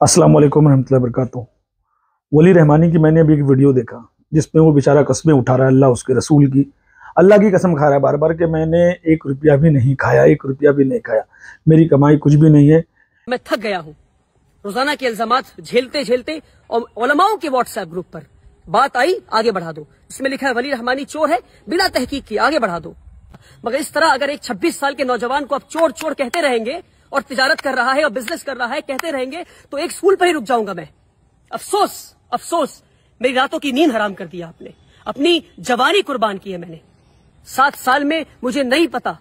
अस्सलाम वालेकुम रहमतुल्लाहि वबरकातुहू। वली रहमानी की मैंने अभी एक वीडियो देखा जिसमें वो बेचारा कस्में उठा रहा है अल्लाह उसके रसूल की, अल्लाह की कसम खा रहा है बार बार कि मैंने 1 रुपया भी नहीं खाया, 1 रुपया भी नहीं खाया, मेरी कमाई कुछ भी नहीं है। मैं थक गया हूँ रोजाना के इल्जामात झेलते झेलते, और उलमाओं के व्हाट्सएप ग्रुप पर बात आई आगे बढ़ा दो, इसमें लिखा है वली रहमानी चोर है, बिना तहकीक किए आगे बढ़ा दो। मगर इस तरह अगर एक 26 साल के नौजवान को आप चोर चोर कहते रहेंगे और तिजारत कर रहा है और बिजनेस कर रहा है कहते रहेंगे तो एक स्कूल पर ही रुक जाऊंगा मैं। अफसोस अफसोस, मेरी रातों की नींद हराम कर दिया आपने, अपनी जवानी कुर्बान की है मैंने। 7 साल में मुझे नहीं पता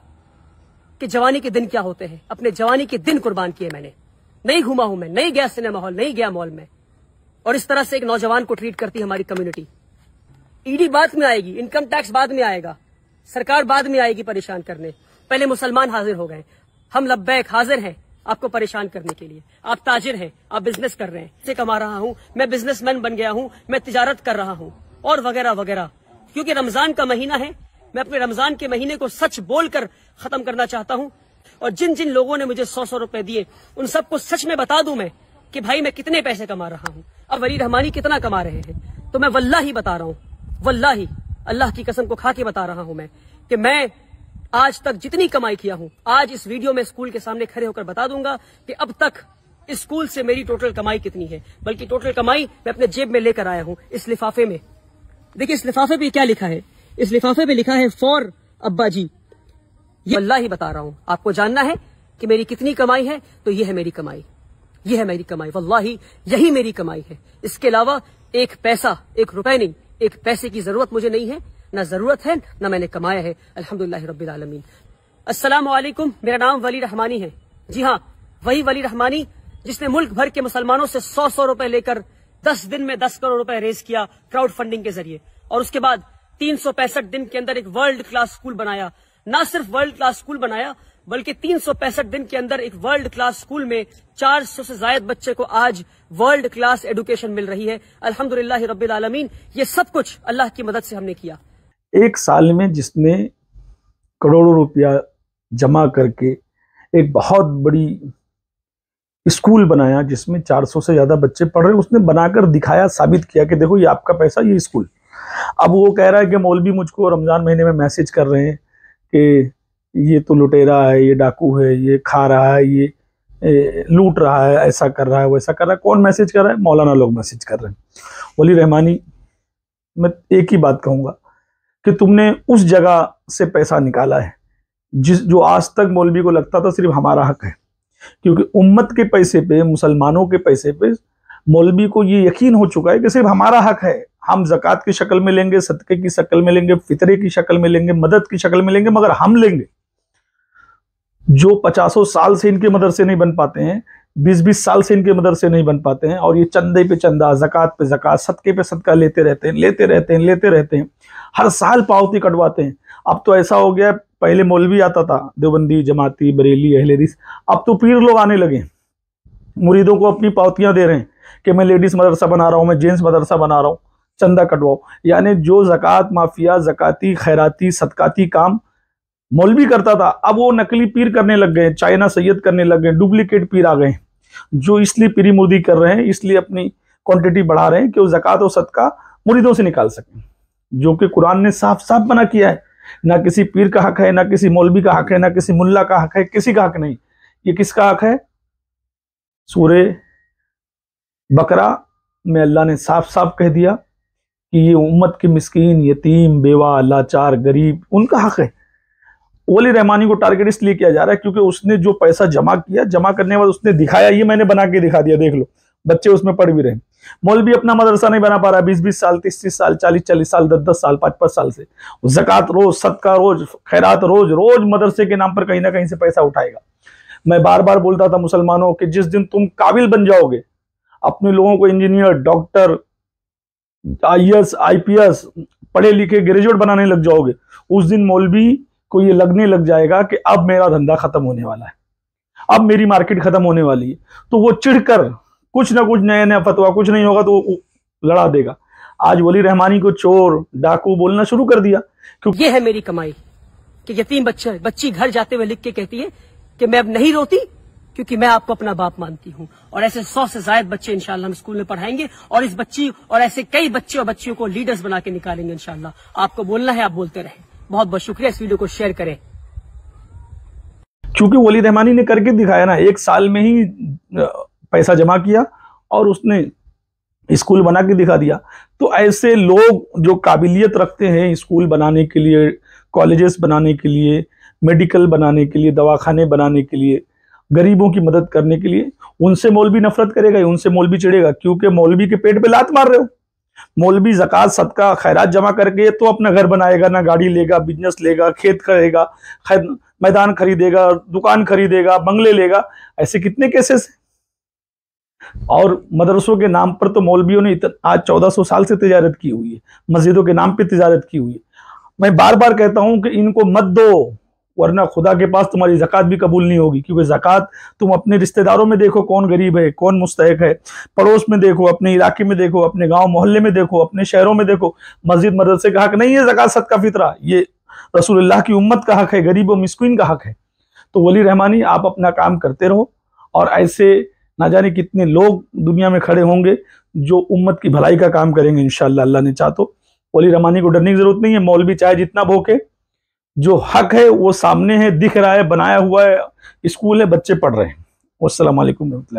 कि जवानी के दिन क्या होते हैं, अपने जवानी के दिन कुर्बान किए मैंने। नहीं घूमा हूं मैं, नहीं गया सिनेमा हॉल, नहीं गया मॉल में। और इस तरह से एक नौजवान को ट्रीट करती हमारी कम्युनिटी। ईडी बाद में आएगी, इनकम टैक्स बाद में आएगा, सरकार बाद में आएगी परेशान करने। पहले मुसलमान हाजिर हो गए, हम लब्बैक हाजिर हैं आपको परेशान करने के लिए। आप ताजिर हैं, आप बिजनेस कर रहे हैं, से कमा रहा हूं, मैं बिजनेसमैन बन गया हूं, मैं तिजारत कर रहा हूं और वगैरह वगैरह। क्योंकि रमजान का महीना है, मैं अपने रमजान के महीने को सच बोलकर खत्म करना चाहता हूं। और जिन जिन लोगों ने मुझे 100-100 रुपए दिए उन सबको सच में बता दूं मैं कि भाई मैं कितने पैसे कमा रहा हूं, अब वली रहमानी कितना कमा रहे हैं। तो मैं वल्लाही बता रहा हूं, वल्लाही अल्लाह की कसम को खा के बता रहा हूं मैं कि मैं आज तक जितनी कमाई किया हूं, आज इस वीडियो में स्कूल के सामने खड़े होकर बता दूंगा कि अब तक इस स्कूल से मेरी टोटल कमाई कितनी है। बल्कि टोटल कमाई मैं अपने जेब में लेकर आया हूं इस लिफाफे में। देखिए इस लिफाफे पे क्या लिखा है, इस लिफाफे पे लिखा है फॉर अब्बा जी। ये अल्लाह ही बता रहा हूं, आपको जानना है कि मेरी कितनी कमाई है तो ये है मेरी कमाई, ये है मेरी कमाई, वल्लाही यही मेरी कमाई है। इसके अलावा एक पैसा, 1 रुपए नहीं, एक पैसे की जरूरत मुझे नहीं है, ना जरूरत है ना मैंने कमाया है। अल्हम्दुलिल्लाह रब्बिल आलमीन। अस्सलामु अलैकुम, मेरा नाम वली रहमानी है। जी हाँ, वही वली रहमानी जिसने मुल्क भर के मुसलमानों से 100-100 रुपए लेकर 10 दिन में 10 करोड़ रुपए रेज किया क्राउड फंडिंग के जरिए। और उसके बाद 365 दिन के अंदर एक वर्ल्ड क्लास स्कूल बनाया। ना सिर्फ वर्ल्ड क्लास स्कूल बनाया बल्कि 365 दिन के अंदर एक वर्ल्ड क्लास स्कूल में 400 से ज्यादा बच्चे को आज वर्ल्ड क्लास एजुकेशन मिल रही है। अल्हम्दुलिल्लाह रब्बिल आलमीन। ये सब कुछ अल्लाह की मदद से हमने किया। एक साल में जिसने करोड़ों रुपया जमा करके एक बहुत बड़ी स्कूल बनाया जिसमें 400 से ज्यादा बच्चे पढ़ रहे हैं, उसने बनाकर दिखाया, साबित किया कि देखो ये आपका पैसा, ये स्कूल। अब वो कह रहा है कि मौलवी मुझको रमजान महीने में मैसेज कर रहे हैं कि ये तो लुटेरा है, ये डाकू है, ये खा रहा है, ये लूट रहा है, ऐसा कर रहा है, वैसा कर रहा है। कौन मैसेज कर रहा है? मौलाना लोग मैसेज कर रहे हैं। वली रहमानी, मैं एक ही बात कहूंगा कि तुमने उस जगह से पैसा निकाला है जो आज तक मौलवी को लगता था सिर्फ हमारा हक है। क्योंकि उम्मत के पैसे पे, मुसलमानों के पैसे पे मौलवी को ये यकीन हो चुका है कि सिर्फ हमारा हक है। हम ज़कात की शक्ल में लेंगे, सदके की शक्ल में लेंगे, फितरे की शक्ल में लेंगे, मदद की शक्ल में लेंगे, मगर हम लेंगे। जो 50 साल से इनके मदरसे नहीं बन पाते हैं, 20-20 साल से इनके मदरसे नहीं बन पाते हैं, और ये चंदे पे चंदा, ज़कात पे ज़कात, सदके पे सदका लेते रहते हैं, लेते रहते हैं, लेते रहते हैं, हर साल पावती कटवाते हैं। अब तो ऐसा हो गया, पहले मौलवी आता था, देवबंदी, जमाती, बरेली, अहले हदीस, अब तो पीर लोग आने लगे, मुरीदों को अपनी पावतियां दे रहे हैं कि मैं लेडीज मदरसा बना रहा हूं, मैं जेंट्स मदरसा बना रहा हूं, चंदा कटवाओ। यानी जो ज़कात माफिया, ज़काती, खैराती, सदकाती काम मौलवी करता था, अब वो नकली पीर करने लग गए, चाइना सैयद करने लग गए, डुप्लीकेट पीर आ गए, जो इसलिए पीरी मुर्दी कर रहे हैं, इसलिए अपनी क्वांटिटी बढ़ा रहे हैं कि वो ज़कात और सदका मुरीदों से निकाल सकें, जो कि कुरान ने साफ साफ मना किया है। ना किसी पीर का हक है, ना किसी मौलवी का हक है, ना किसी मुल्ला का हक है, किसी का हक नहीं। ये किसका हक है? सूरे बकरा में अल्लाह ने साफ साफ कह दिया कि ये उम्मत के मिस्कीन, यतीम, बेवा, लाचार, गरीब, उनका हक है। वली रहमानी को टारगेट इसलिए किया जा रहा है क्योंकि उसने जो पैसा जमा किया, जमा करने के बाद उसने दिखाया, ये मैंने बना के दिखा दिया, देख लो, बच्चे उसमें पढ़ भी रहे। मौलवी अपना मदरसा नहीं बना पा रहा, 20-20 साल, 30-30 साल, 40-40 साल, 10-10 साल, 5-5 साल से। ज़कात रोज, सदका रोज, खैरात रोज, रोज मदरसे के नाम पर कहीं ना कहीं से पैसा उठाएगा। मैं बार बार बोलता था मुसलमानों कि जिस दिन तुम काबिल बन जाओगे, अपने लोगों को इंजीनियर, डॉक्टर, IAS, IPS, पढ़े लिखे ग्रेजुएट बनाने लग जाओगे, उस दिन मौलवी को ये लगने लग जाएगा कि अब मेरा धंधा खत्म होने वाला है, अब मेरी मार्केट खत्म होने वाली है। तो वो चिढ़कर कुछ ना कुछ नया नया फतवा, कुछ नहीं होगा तो लड़ा देगा। आज वली रहमानी को चोर, डाकू बोलना शुरू कर दिया क्योंकि ये है मेरी कमाई कि यतीम बच्ची घर जाते हुए लिख के कहती है कि मैं अब नहीं रोती, क्योंकि मैं आपको अपना बाप मानती हूँ। और ऐसे 100 से ज्यादा बच्चे इंशाल्लाह हम स्कूल में पढ़ाएंगे और इस बच्ची और ऐसे कई बच्चे और बच्चियों को लीडर्स बना के निकालेंगे इंशाल्लाह। आपको बोलना है, आप बोलते रहें। बहुत बहुत शुक्रिया। इस वीडियो को शेयर करें। क्योंकि वली रहमानी ने करके दिखाया ना, 1 साल में ही पैसा जमा किया और उसने स्कूल बना के दिखा दिया। तो ऐसे लोग जो काबिलियत रखते हैं स्कूल बनाने के लिए, कॉलेजेस बनाने के लिए, मेडिकल बनाने के लिए, दवाखाने बनाने के लिए, गरीबों की मदद करने के लिए, उनसे मौलवी नफरत करेगा, उनसे मौलवी चिढ़ेगा। क्योंकि मौलवी के पेट पे लात मार रहे हो। मौलवी ज़कात, सदका, खैरात जमा करके तो अपना घर बनाएगा, ना गाड़ी लेगा, बिजनेस लेगा, खेत करेगा, मैदान खरीदेगा, दुकान खरीदेगा, बंगले लेगा। ऐसे कितने केसेस हैं। और मदरसों के नाम पर तो मौलवियों ने आज 1400 साल से तिजारत की हुई है, मस्जिदों के नाम पे तिजारत की हुई है। मैं बार बार कहता हूं कि इनको मत दो, वरना खुदा के पास तुम्हारी ज़कात भी कबूल नहीं होगी। क्योंकि ज़कात तुम अपने रिश्तेदारों में देखो कौन गरीब है, कौन मुस्तहिक है, पड़ोस में देखो, अपने इलाके में देखो, अपने गांव मोहल्ले में देखो, अपने शहरों में देखो। मस्जिद मदरसे का हक नहीं है ज़कात, सदका, फितरा, ये रसूलुल्लाह की उम्मत का हक है, गरीब और मिस्कीन का हक है। तो वली रहमानी, आप अपना काम करते रहो और ऐसे ना जाने कितने लोग दुनिया में खड़े होंगे जो उम्मत की भलाई का काम करेंगे इंशाअल्लाह, अल्लाह ने चाह तो। वली रहमानी को डरने की जरूरत नहीं है। मौलवी चाहे जितना भोंके, जो हक है वो सामने है, दिख रहा है, बनाया हुआ है, स्कूल है, बच्चे पढ़ रहे हैं। अस्सलाम वालेकुम रहमतुल्लाह।